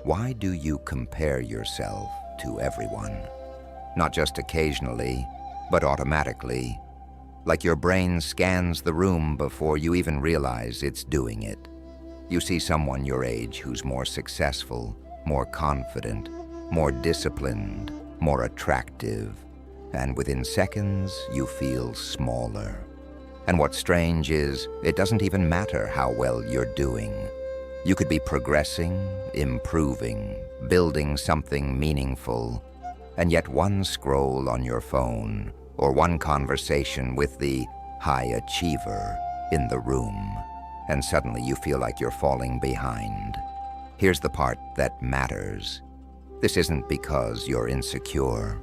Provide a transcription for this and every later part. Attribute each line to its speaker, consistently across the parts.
Speaker 1: Why do you compare yourself to everyone? Not just occasionally, but automatically, like your brain scans the room before you even realize it's doing it. You see someone your age who's more successful, more confident, more disciplined, more attractive, and within seconds you feel smaller. And what's strange is, it doesn't even matter how well you're doing. You could be progressing, improving, building something meaningful, and yet one scroll on your phone or one conversation with the high achiever in the room, and suddenly you feel like you're falling behind. Here's the part that matters. This isn't because you're insecure.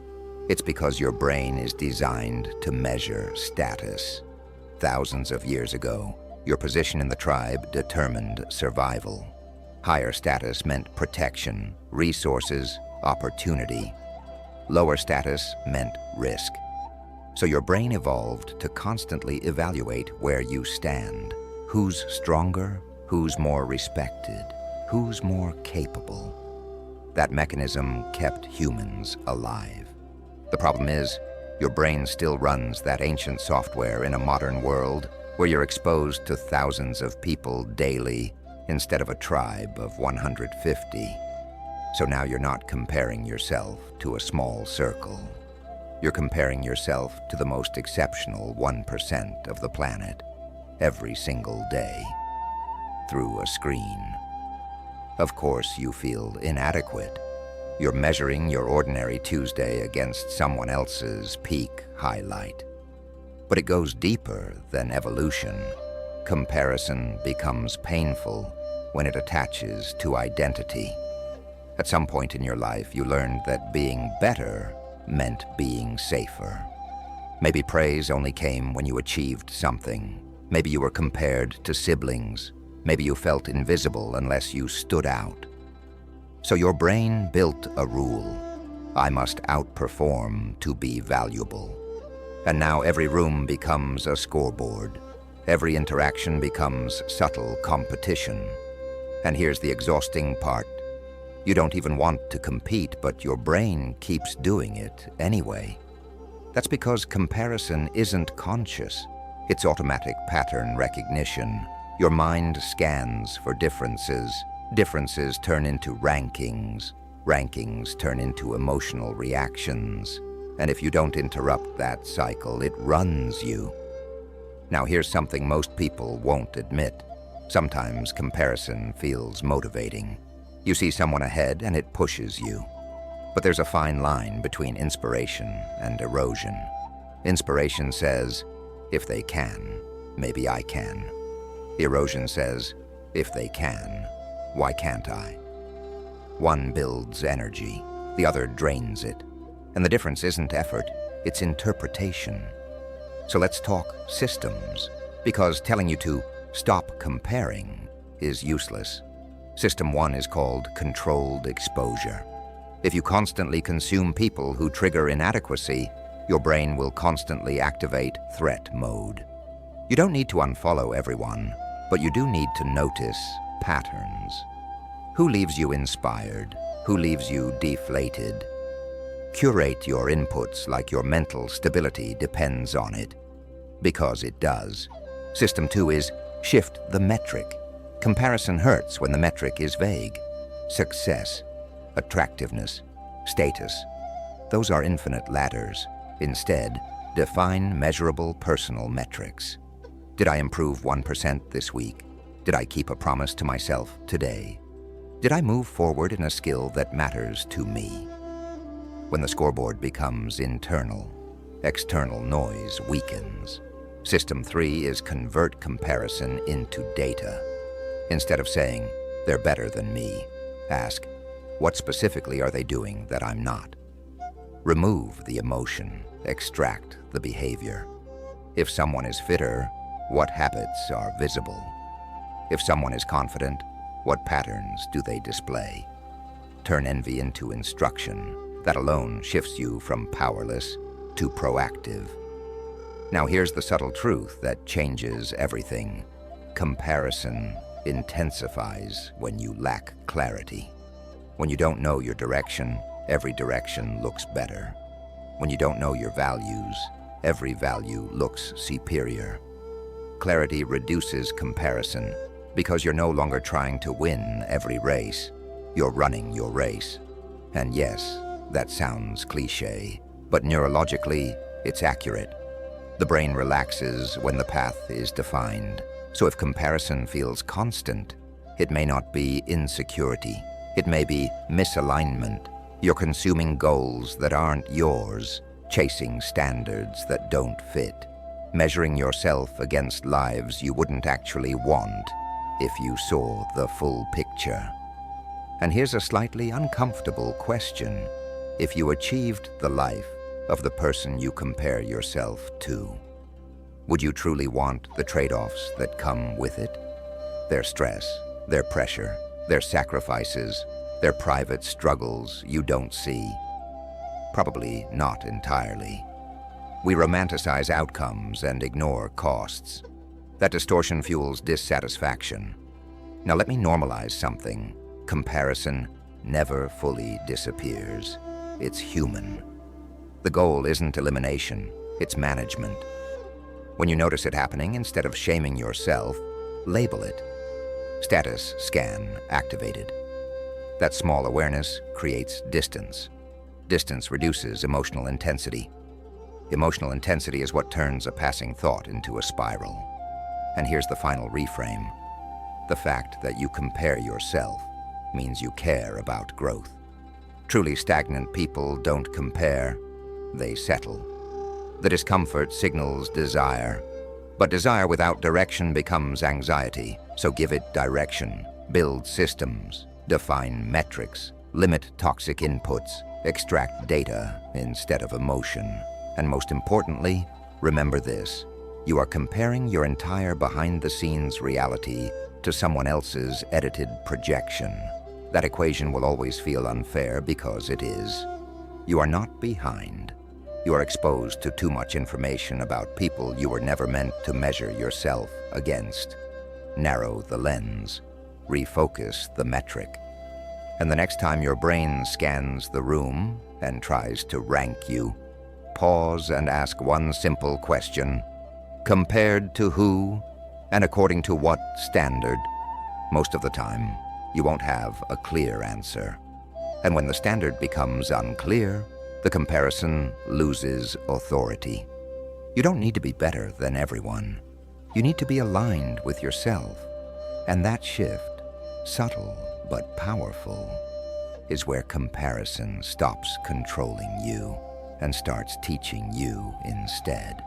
Speaker 1: It's because your brain is designed to measure status. Thousands of years ago, your position in the tribe determined survival. Higher status meant protection, resources, opportunity. Lower status meant risk. So your brain evolved to constantly evaluate where you stand. Who's stronger? Who's more respected? Who's more capable? That mechanism kept humans alive. The problem is, your brain still runs that ancient software in a modern world where you're exposed to thousands of people daily instead of a tribe of 150. So now you're not comparing yourself to a small circle. You're comparing yourself to the most exceptional 1% of the planet every single day through a screen. Of course, you feel inadequate. You're measuring your ordinary Tuesday against someone else's peak highlight. But it goes deeper than evolution. Comparison becomes painful when it attaches to identity. At some point in your life, you learned that being better meant being safer. Maybe praise only came when you achieved something. Maybe you were compared to siblings. Maybe you felt invisible unless you stood out. So your brain built a rule. I must outperform to be valuable. And now every room becomes a scoreboard. Every interaction becomes subtle competition. And here's the exhausting part. You don't even want to compete, but your brain keeps doing it anyway. That's because comparison isn't conscious. It's automatic pattern recognition. Your mind scans for differences. Differences turn into rankings. Rankings turn into emotional reactions. And if you don't interrupt that cycle, it runs you. Now here's something most people won't admit. Sometimes comparison feels motivating. You see someone ahead and it pushes you. But there's a fine line between inspiration and erosion. Inspiration says, if they can, maybe I can. Erosion says, if they can, why can't I? One builds energy, the other drains it. And the difference isn't effort, it's interpretation. So let's talk systems, because telling you to stop comparing is useless. System 1 is called controlled exposure. If you constantly consume people who trigger inadequacy, your brain will constantly activate threat mode. You don't need to unfollow everyone, but you do need to notice patterns. Who leaves you inspired? Who leaves you deflated? Curate your inputs like your mental stability depends on it, because it does. System 2 is shift the metric. Comparison hurts when the metric is vague. Success, attractiveness, status. Those are infinite ladders. Instead, define measurable personal metrics. Did I improve 1% this week? Did I keep a promise to myself today? Did I move forward in a skill that matters to me? When the scoreboard becomes internal, external noise weakens. System 3 is convert comparison into data. Instead of saying, they're better than me, ask, what specifically are they doing that I'm not? Remove the emotion, extract the behavior. If someone is fitter, what habits are visible? If someone is confident, what patterns do they display? Turn envy into instruction. That alone shifts you from powerless to proactive. Now here's the subtle truth that changes everything. Comparison intensifies when you lack clarity. When you don't know your direction, every direction looks better. When you don't know your values, every value looks superior. Clarity reduces comparison because you're no longer trying to win every race. You're running your race. And yes, that sounds cliché, but neurologically, it's accurate. The brain relaxes when the path is defined. So if comparison feels constant, it may not be insecurity. It may be misalignment. You're consuming goals that aren't yours, chasing standards that don't fit, measuring yourself against lives you wouldn't actually want if you saw the full picture. And here's a slightly uncomfortable question. If you achieved the life of the person you compare yourself to, would you truly want the trade-offs that come with it? Their stress, their pressure, their sacrifices, their private struggles you don't see? Probably not entirely. We romanticize outcomes and ignore costs. That distortion fuels dissatisfaction. Now let me normalize something. Comparison never fully disappears. It's human. The goal isn't elimination, it's management. When you notice it happening, instead of shaming yourself, label it. Status scan activated. That small awareness creates distance. Distance reduces emotional intensity. Emotional intensity is what turns a passing thought into a spiral. And here's the final reframe. The fact that you compare yourself means you care about growth. Truly stagnant people don't compare, they settle. The discomfort signals desire, but desire without direction becomes anxiety, so give it direction, build systems, define metrics, limit toxic inputs, extract data instead of emotion. And most importantly, remember this: you are comparing your entire behind-the-scenes reality to someone else's edited projection. That equation will always feel unfair because it is. You are not behind. You are exposed to too much information about people you were never meant to measure yourself against. Narrow the lens. Refocus the metric. And the next time your brain scans the room and tries to rank you, pause and ask one simple question. Compared to who, and according to what standard? Most of the time, you won't have a clear answer. And when the standard becomes unclear, the comparison loses authority. You don't need to be better than everyone. You need to be aligned with yourself. And that shift, subtle but powerful, is where comparison stops controlling you and starts teaching you instead.